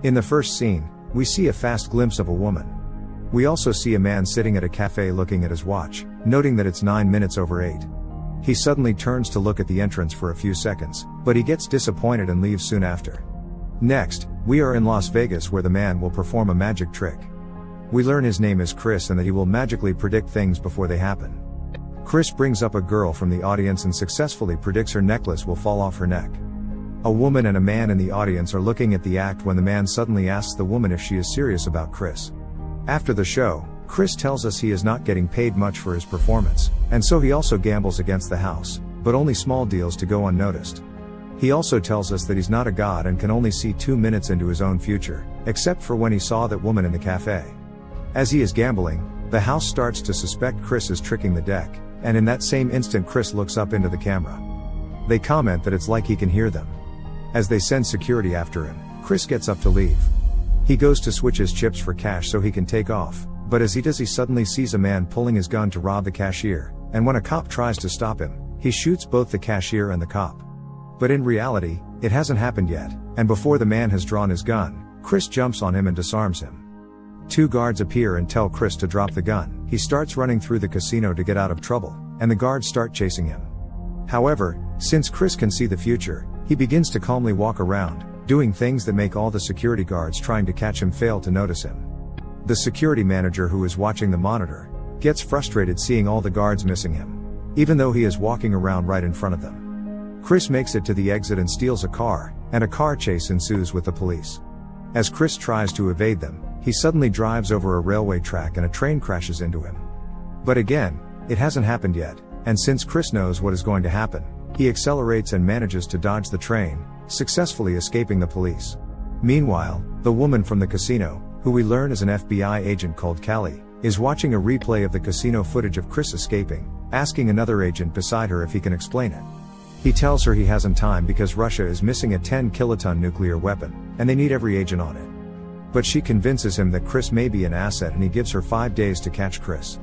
In the first scene, we see a fast glimpse of a woman. We also see a man sitting at a cafe looking at his watch, noting that it's 9 minutes over 8. He suddenly turns to look at the entrance for a few seconds, but he gets disappointed and leaves soon after. Next, we are in Las Vegas where the man will perform a magic trick. We learn his name is Chris and that he will magically predict things before they happen. Chris brings up a girl from the audience and successfully predicts her necklace will fall off her neck. A woman and a man in the audience are looking at the act when the man suddenly asks the woman if she is serious about Chris. After the show, Chris tells us he is not getting paid much for his performance, and so he also gambles against the house, but only small deals to go unnoticed. He also tells us that he's not a god and can only see 2 minutes into his own future, except for when he saw that woman in the cafe. As he is gambling, the house starts to suspect Chris is tricking the deck, and in that same instant Chris looks up into the camera. They comment that it's like he can hear them. As they send security after him, Chris gets up to leave. He goes to switch his chips for cash so he can take off, but as he does he suddenly sees a man pulling his gun to rob the cashier, and when a cop tries to stop him, he shoots both the cashier and the cop. But in reality, it hasn't happened yet, and before the man has drawn his gun, Chris jumps on him and disarms him. 2 guards appear and tell Chris to drop the gun. He starts running through the casino to get out of trouble, and the guards start chasing him. However, since Chris can see the future, he begins to calmly walk around, doing things that make all the security guards trying to catch him fail to notice him. The security manager who is watching the monitor gets frustrated seeing all the guards missing him, even though he is walking around right in front of them. Chris makes it to the exit and steals a car, and a car chase ensues with the police. As Chris tries to evade them, he suddenly drives over a railway track and a train crashes into him. But again, it hasn't happened yet, and since Chris knows what is going to happen, he accelerates and manages to dodge the train, successfully escaping the police. Meanwhile, the woman from the casino, who we learn is an FBI agent called Callie, is watching a replay of the casino footage of Chris escaping, asking another agent beside her if he can explain it. He tells her he hasn't time because Russia is missing a 10-kiloton nuclear weapon, and they need every agent on it. But she convinces him that Chris may be an asset and he gives her 5 days to catch Chris.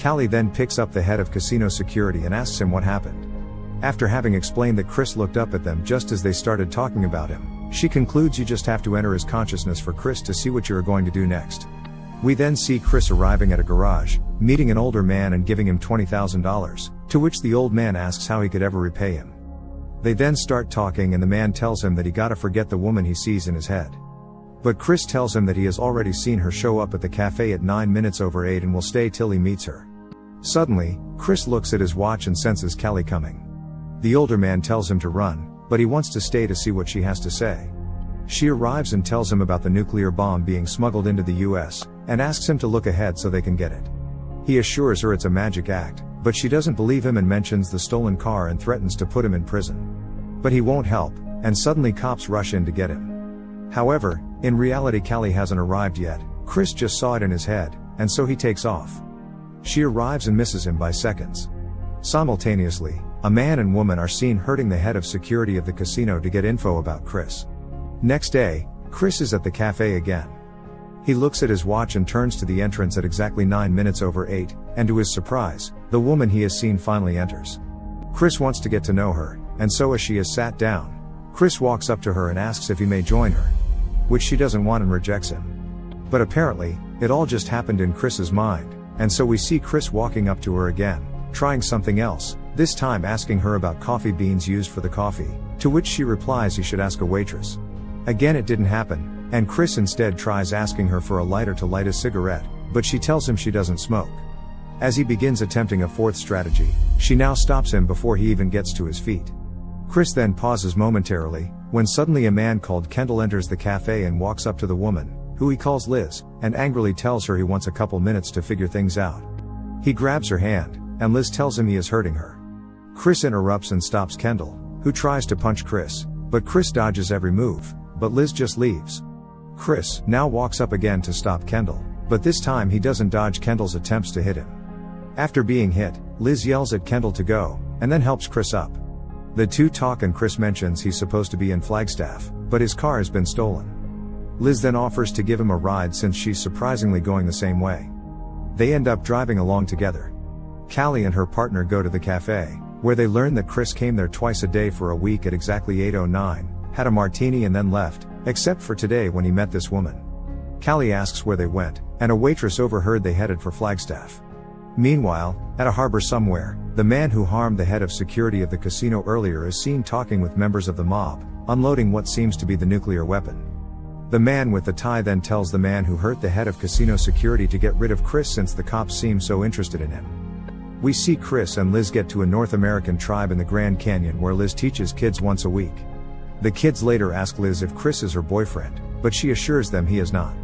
Callie then picks up the head of casino security and asks him what happened. After having explained that Chris looked up at them just as they started talking about him, she concludes you just have to enter his consciousness for Chris to see what you are going to do next. We then see Chris arriving at a garage, meeting an older man and giving him $20,000, to which the old man asks how he could ever repay him. They then start talking and the man tells him that he gotta forget the woman he sees in his head. But Chris tells him that he has already seen her show up at the cafe at 9 minutes over 8 and will stay till he meets her. Suddenly, Chris looks at his watch and senses Callie coming. The older man tells him to run, but he wants to stay to see what she has to say. She arrives and tells him about the nuclear bomb being smuggled into the US, and asks him to look ahead so they can get it. He assures her it's a magic act, but she doesn't believe him and mentions the stolen car and threatens to put him in prison. But he won't help, and suddenly cops rush in to get him. However, in reality Callie hasn't arrived yet. Chris just saw it in his head, and so he takes off. She arrives and misses him by seconds. Simultaneously, a man and woman are seen hurting the head of security of the casino to get info about Chris. Next day, Chris is at the cafe again. He looks at his watch and turns to the entrance at exactly 9 minutes over 8, and to his surprise, the woman he has seen finally enters. Chris wants to get to know her, and so as she is sat down, Chris walks up to her and asks if he may join her, which she doesn't want and rejects him. But apparently, it all just happened in Chris's mind, and so we see Chris walking up to her again, trying something else, this time asking her about coffee beans used for the coffee, to which she replies he should ask a waitress. Again it didn't happen, and Chris instead tries asking her for a lighter to light a cigarette, but she tells him she doesn't smoke. As he begins attempting a fourth strategy, she now stops him before he even gets to his feet. Chris then pauses momentarily, when suddenly a man called Kendall enters the cafe and walks up to the woman, who he calls Liz, and angrily tells her he wants a couple minutes to figure things out. He grabs her hand, and Liz tells him he is hurting her. Chris interrupts and stops Kendall, who tries to punch Chris, but Chris dodges every move, but Liz just leaves. Chris now walks up again to stop Kendall, but this time he doesn't dodge Kendall's attempts to hit him. After being hit, Liz yells at Kendall to go, and then helps Chris up. The two talk and Chris mentions he's supposed to be in Flagstaff, but his car has been stolen. Liz then offers to give him a ride since she's surprisingly going the same way. They end up driving along together. Callie and her partner go to the cafe, where they learn that Chris came there twice a day for a week at exactly 8:09, had a martini and then left, Except for today when he met this woman. Callie asks where they went, and a waitress overheard they headed for Flagstaff. Meanwhile, at a harbor somewhere, the man who harmed the head of security of the casino earlier is seen talking with members of the mob, unloading what seems to be the nuclear weapon. The man with the tie then tells the man who hurt the head of casino security to get rid of Chris since the cops seem so interested in him. We see Chris and Liz get to a North American tribe in the Grand Canyon where Liz teaches kids once a week. The kids later ask Liz if Chris is her boyfriend, but she assures them he is not.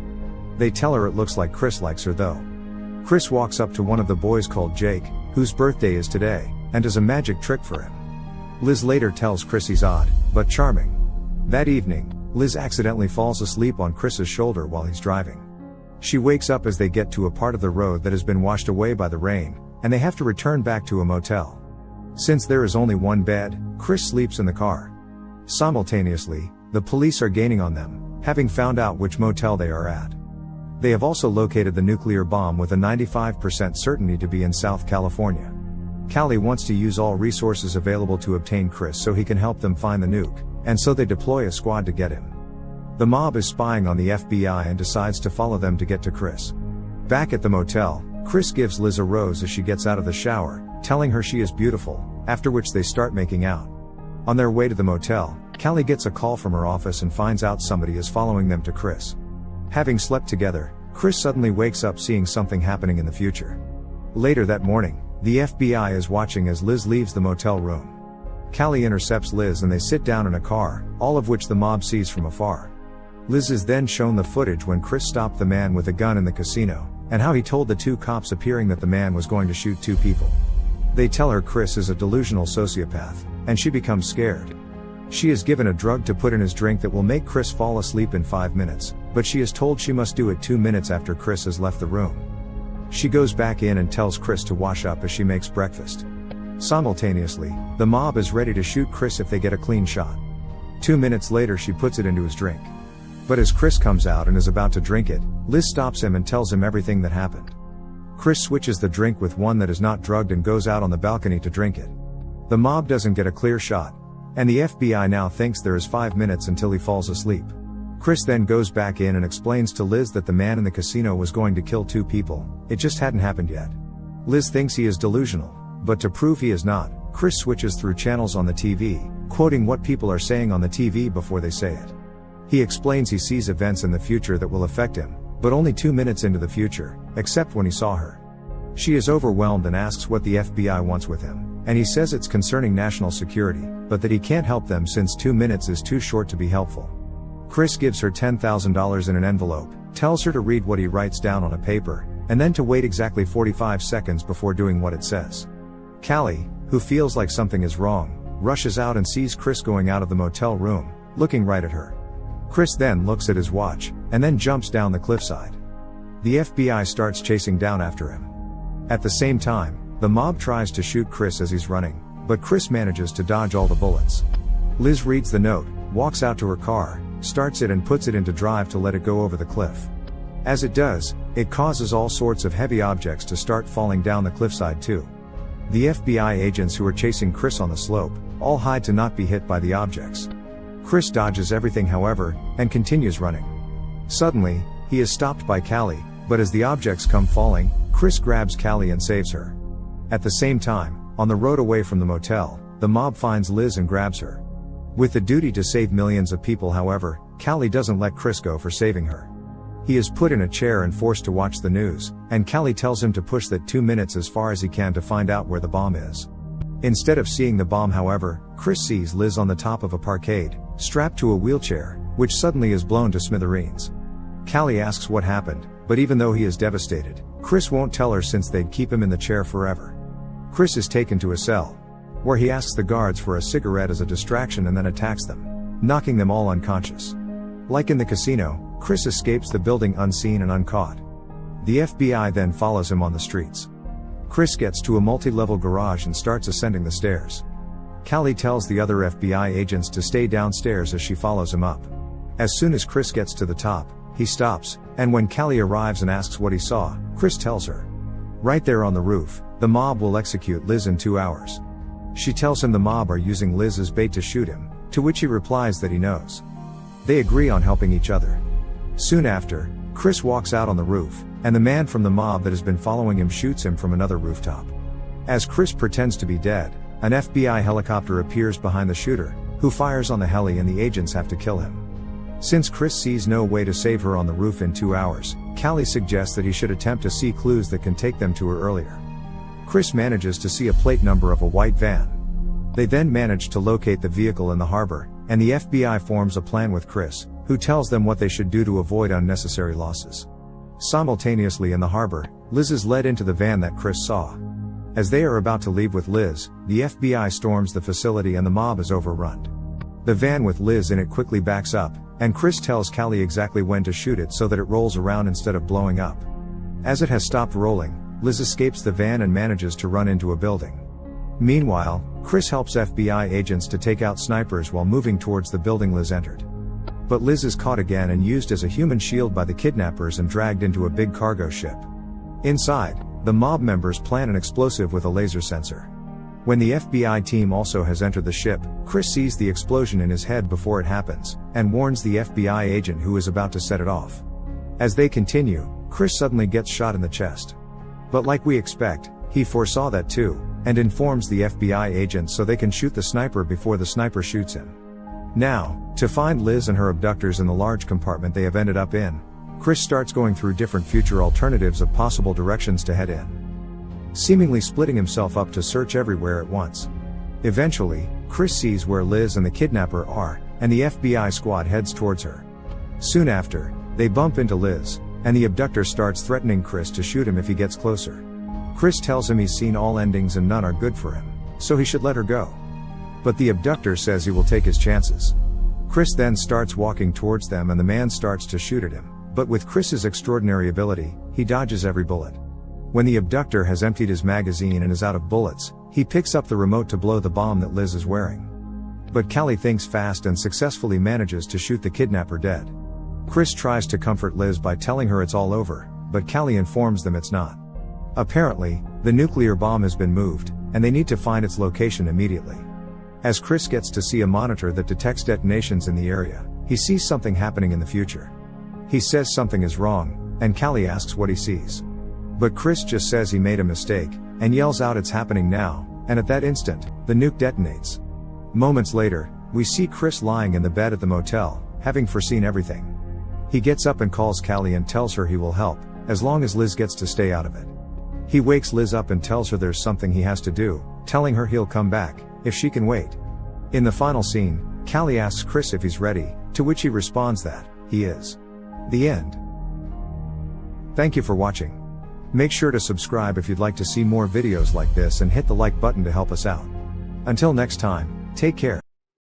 They tell her it looks like Chris likes her though. Chris walks up to one of the boys called Jake, whose birthday is today, and does a magic trick for him. Liz later tells Chris he's odd, but charming. That evening, Liz accidentally falls asleep on Chris's shoulder while he's driving. She wakes up as they get to a part of the road that has been washed away by the rain, and they have to return back to a motel. Since there is only one bed, Chris sleeps in the car. Simultaneously, the police are gaining on them, having found out which motel they are at. They have also located the nuclear bomb with a 95% certainty to be in South California. Callie wants to use all resources available to obtain Chris so he can help them find the nuke, and so they deploy a squad to get him. The mob is spying on the FBI and decides to follow them to get to Chris. Back at the motel, Chris gives Liz a rose as she gets out of the shower, telling her she is beautiful, after which they start making out. On their way to the motel, Callie gets a call from her office and finds out somebody is following them to Chris. Having slept together, Chris suddenly wakes up seeing something happening in the future. Later that morning, the FBI is watching as Liz leaves the motel room. Callie intercepts Liz and they sit down in a car, all of which the mob sees from afar. Liz is then shown the footage when Chris stopped the man with a gun in the casino, and how he told the two cops appearing that the man was going to shoot two people. They tell her Chris is a delusional sociopath, and she becomes scared. She is given a drug to put in his drink that will make Chris fall asleep in 5 minutes, but she is told she must do it 2 minutes after Chris has left the room. She goes back in and tells Chris to wash up as she makes breakfast. Simultaneously, the mob is ready to shoot Chris if they get a clean shot. 2 minutes later she puts it into his drink. But as Chris comes out and is about to drink it, Liz stops him and tells him everything that happened. Chris switches the drink with one that is not drugged and goes out on the balcony to drink it. The mob doesn't get a clear shot, and the FBI now thinks there is 5 minutes until he falls asleep. Chris then goes back in and explains to Liz that the man in the casino was going to kill 2 people, it just hadn't happened yet. Liz thinks he is delusional, but to prove he is not, Chris switches through channels on the TV, quoting what people are saying on the TV before they say it. He explains he sees events in the future that will affect him, but only 2 minutes into the future, except when he saw her. She is overwhelmed and asks what the FBI wants with him, and he says it's concerning national security, but that he can't help them since 2 minutes is too short to be helpful. Chris gives her $10,000 in an envelope, tells her to read what he writes down on a paper, and then to wait exactly 45 seconds before doing what it says. Callie, who feels like something is wrong, rushes out and sees Chris going out of the motel room, looking right at her. Chris then looks at his watch, and then jumps down the cliffside. The FBI starts chasing down after him. At the same time, the mob tries to shoot Chris as he's running, but Chris manages to dodge all the bullets. Liz reads the note, walks out to her car, starts it and puts it into drive to let it go over the cliff. As it does, it causes all sorts of heavy objects to start falling down the cliffside too. The FBI agents who are chasing Chris on the slope, all hide to not be hit by the objects. Chris dodges everything however, and continues running. Suddenly, he is stopped by Callie, but as the objects come falling, Chris grabs Callie and saves her. At the same time, on the road away from the motel, the mob finds Liz and grabs her. With the duty to save millions of people however, Callie doesn't let Chris go for saving her. He is put in a chair and forced to watch the news, and Callie tells him to push that 2 minutes as far as he can to find out where the bomb is. Instead of seeing the bomb however, Chris sees Liz on the top of a parkade, strapped to a wheelchair, which suddenly is blown to smithereens. Callie asks what happened, but even though he is devastated, Chris won't tell her since they'd keep him in the chair forever. Chris is taken to a cell, where he asks the guards for a cigarette as a distraction and then attacks them, knocking them all unconscious. Like in the casino, Chris escapes the building unseen and uncaught. The FBI then follows him on the streets. Chris gets to a multi-level garage and starts ascending the stairs. Callie tells the other FBI agents to stay downstairs as she follows him up. As soon as Chris gets to the top, he stops, and when Callie arrives and asks what he saw, Chris tells her. Right there on the roof, the mob will execute Liz in 2 hours. She tells him the mob are using Liz as bait to shoot him, to which he replies that he knows. They agree on helping each other. Soon after, Chris walks out on the roof, and the man from the mob that has been following him shoots him from another rooftop. As Chris pretends to be dead, an FBI helicopter appears behind the shooter, who fires on the heli and the agents have to kill him. Since Chris sees no way to save her on the roof in 2 hours, Callie suggests that he should attempt to see clues that can take them to her earlier. Chris manages to see a plate number of a white van. They then manage to locate the vehicle in the harbor, and the FBI forms a plan with Chris, who tells them what they should do to avoid unnecessary losses. Simultaneously in the harbor, Liz is led into the van that Chris saw. As they are about to leave with Liz, the FBI storms the facility and the mob is overrun. The van with Liz in it quickly backs up, and Chris tells Callie exactly when to shoot it so that it rolls around instead of blowing up. As it has stopped rolling, Liz escapes the van and manages to run into a building. Meanwhile, Chris helps FBI agents to take out snipers while moving towards the building Liz entered. But Liz is caught again and used as a human shield by the kidnappers and dragged into a big cargo ship. Inside, the mob members plan an explosive with a laser sensor. When the FBI team also has entered the ship, Chris sees the explosion in his head before it happens, and warns the FBI agent who is about to set it off. As they continue, Chris suddenly gets shot in the chest. But like we expect, he foresaw that too, and informs the FBI agent so they can shoot the sniper before the sniper shoots him. Now, to find Liz and her abductors in the large compartment they have ended up in, Chris starts going through different future alternatives of possible directions to head in, seemingly splitting himself up to search everywhere at once. Eventually, Chris sees where Liz and the kidnapper are, and the FBI squad heads towards her. Soon after, they bump into Liz, and the abductor starts threatening Chris to shoot him if he gets closer. Chris tells him he's seen all endings and none are good for him, so he should let her go. But the abductor says he will take his chances. Chris then starts walking towards them and the man starts to shoot at him, but with Chris's extraordinary ability, he dodges every bullet. When the abductor has emptied his magazine and is out of bullets, he picks up the remote to blow the bomb that Liz is wearing. But Callie thinks fast and successfully manages to shoot the kidnapper dead. Chris tries to comfort Liz by telling her it's all over, but Callie informs them it's not. Apparently, the nuclear bomb has been moved, and they need to find its location immediately. As Chris gets to see a monitor that detects detonations in the area, he sees something happening in the future. He says something is wrong, and Callie asks what he sees. But Chris just says he made a mistake, and yells out it's happening now, and at that instant, the nuke detonates. Moments later, we see Chris lying in the bed at the motel, having foreseen everything. He gets up and calls Callie and tells her he will help, as long as Liz gets to stay out of it. He wakes Liz up and tells her there's something he has to do, telling her he'll come back, if she can wait. In the final scene, Callie asks Chris if he's ready, to which he responds that he is. The end. Thank you for watching. Make sure to subscribe if you'd like to see more videos like this and hit the like button to help us out. Until next time, take care.